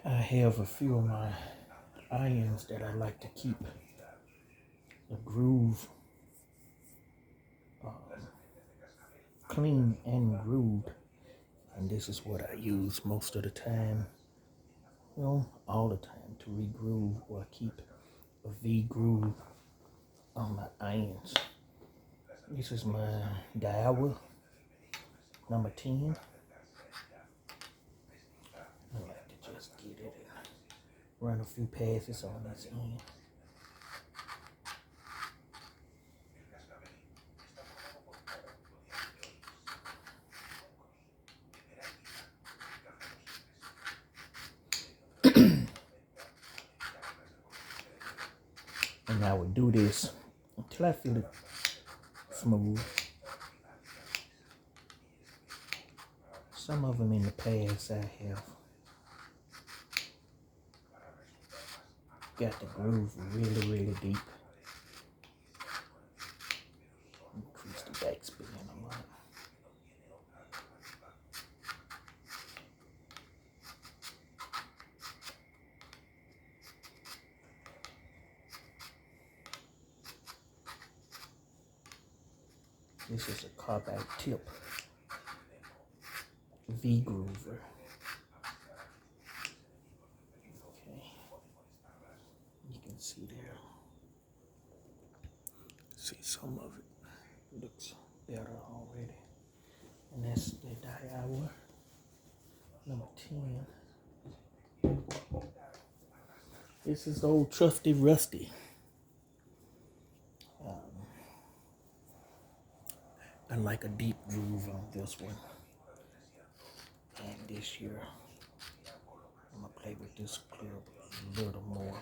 I have a few of my irons that I like to keep the groove clean and grooved, and this is what I use most of the time, all the time, to re-groove or keep a V groove on my irons. This is my Daiwa number 10. I like to just get it and run a few passes on this end. And I would do this until I feel it smooth. Some of them in the past I have got the groove really deep. Increase the backspin a lot. This is a carbide tip V groover. Okay, you can see there. See, some of it looks better already. And that's the Daiwa number 10. This is old trusty Rusty. I like a deep groove on this one. And this year, I'm gonna play with this club a little more.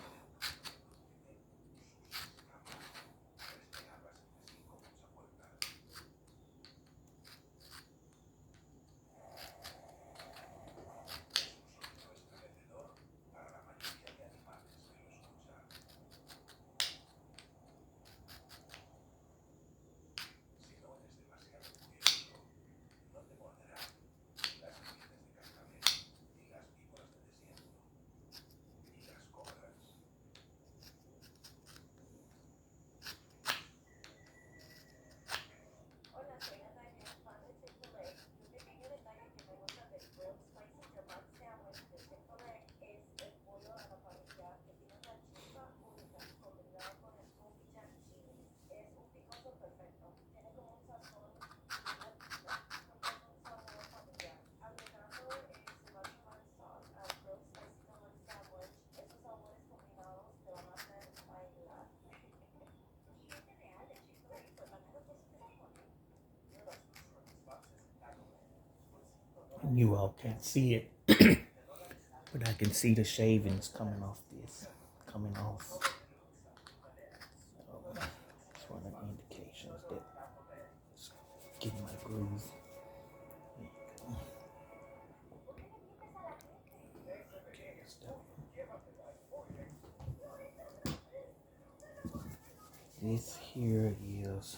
You all can't see it, but I can see the shavings coming off this, coming off. So that's one of the indications that it's getting my groove. This here is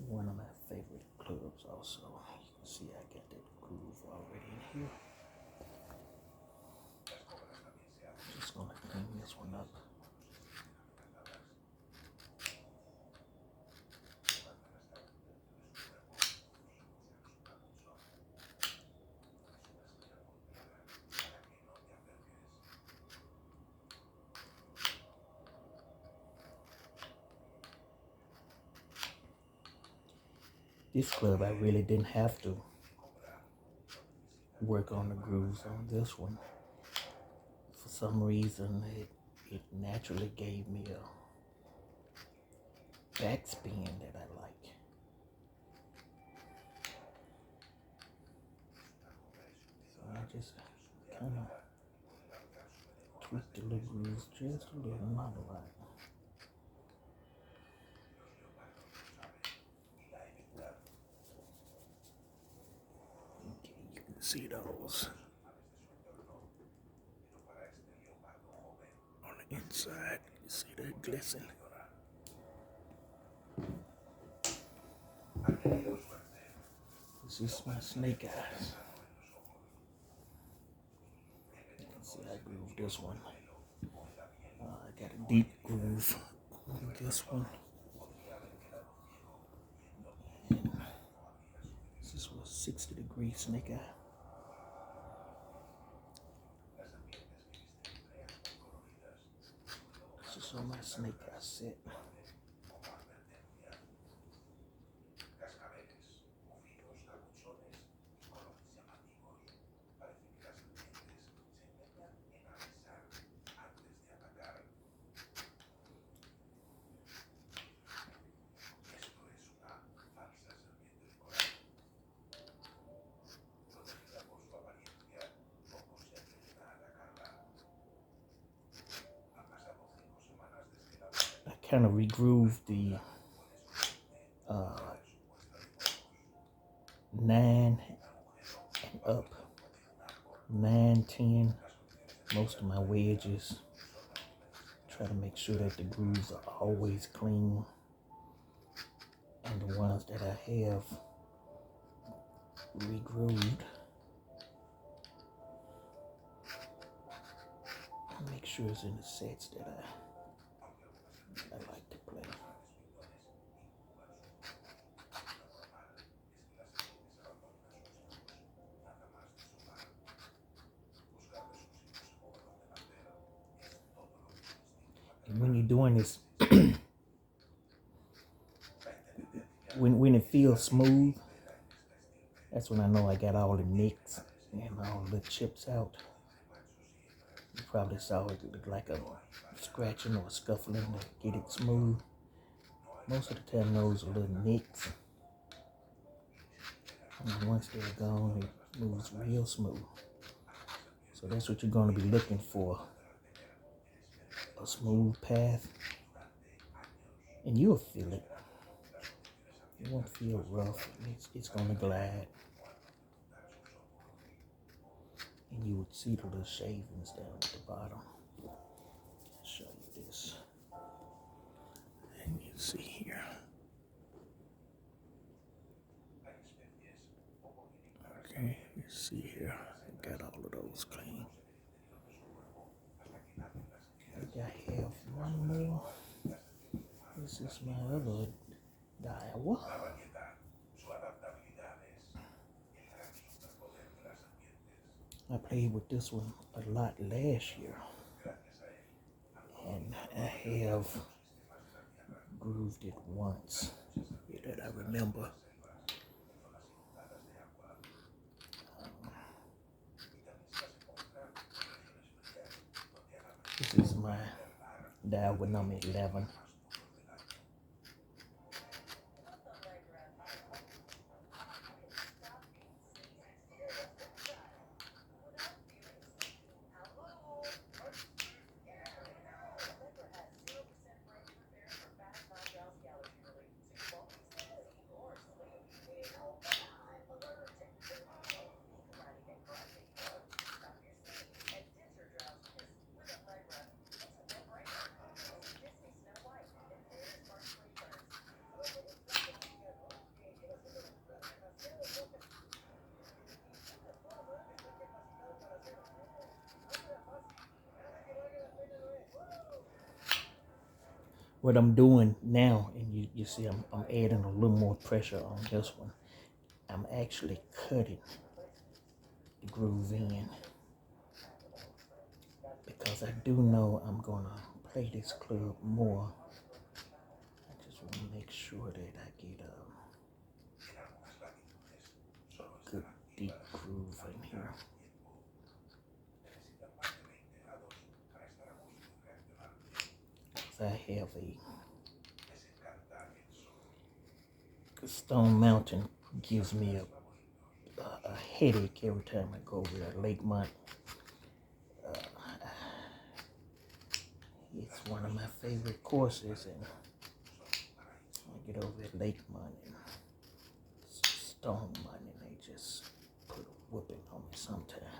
one of my favorite clubs also. You can see I got that groove already in here. Just gonna clean this one up. This club, I really didn't have to work on the grooves on this one. For some reason, it naturally gave me a backspin that I like. So I just kind of tweaked the little grooves just a little, not a lot. Okay, you can see those on the inside. You see that glisten. This is my snake eyes. You can see, I groove this one. I got a deep groove on this one. And this was 60-degree snake eye. This is on my snake eye set. Kind of regroove the 9 and up, 9, 10, most of my wedges. Try to make sure that the grooves are always clean, and the ones that I have regrooved, make sure it's in the sets that I like to play. And when you're doing this, when it feels smooth, that's when I know I got all the nicks and all the chips out. You probably saw it look like a scratching or scuffling to get it smooth. Most of the time those are little nicks. And once they're gone, it moves real smooth. So that's what you're going to be looking for. A smooth path. And you'll feel it. It won't feel rough. It's going to glide. And you would see the little shavings down at the bottom. I'll show you this. And you see here. Okay, you see here. I got all of those clean. I have one more. This is my other dial. I played with this one a lot last year, and I have grooved it once that I remember. This is my dial with number 11. What I'm doing now, and you see I'm adding a little more pressure on this one. I'm actually cutting the groove in because I do know I'm gonna play this club more. I just want to make sure that I get a good deep groove in here. I have a Stone Mountain gives me a headache every time I go over there. Lakemont. It's one of my favorite courses, and I get over at Lakemont and Stone Mountain, and they just put a whooping on me sometime.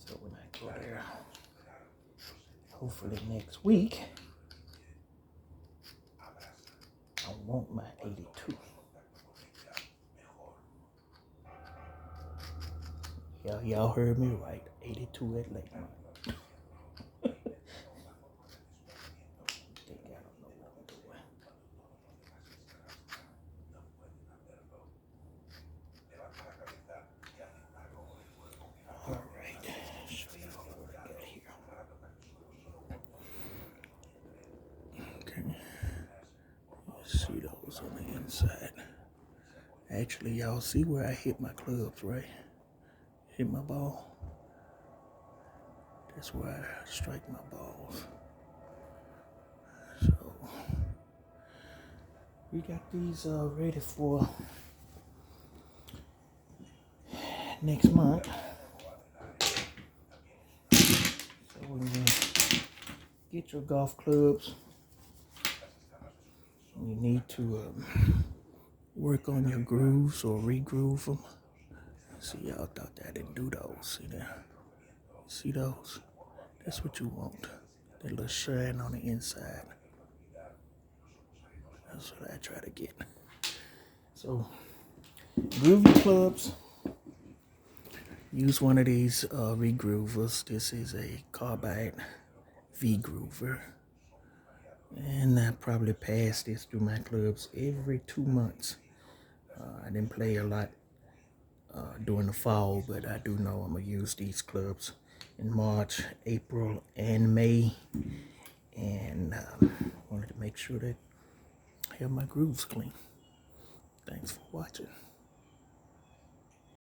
So when I go there, hopefully next week I want my 82. Yeah, y'all heard me right. 82 at Lakeland. Think I don't know what I'm doing. All right, show y'all what I got here. Okay, see those on the inside. Actually, y'all see where I hit my clubs, right? Hit my ball. That's where I strike my balls. So we got these ready for next month. So when you get your golf clubs, you need to work on your grooves or re-groove them. See, y'all thought that I didn't do those. See there? See those? That's what you want. That little shine on the inside. That's what I try to get. So, groove your clubs. Use one of these re-groovers. This is a Carbide V-groover. And I probably pass this through my clubs every 2 months. I didn't play a lot during the fall, but I do know I'm going to use these clubs in March, April, and May. And wanted to make sure that I have my grooves clean. Thanks for watching.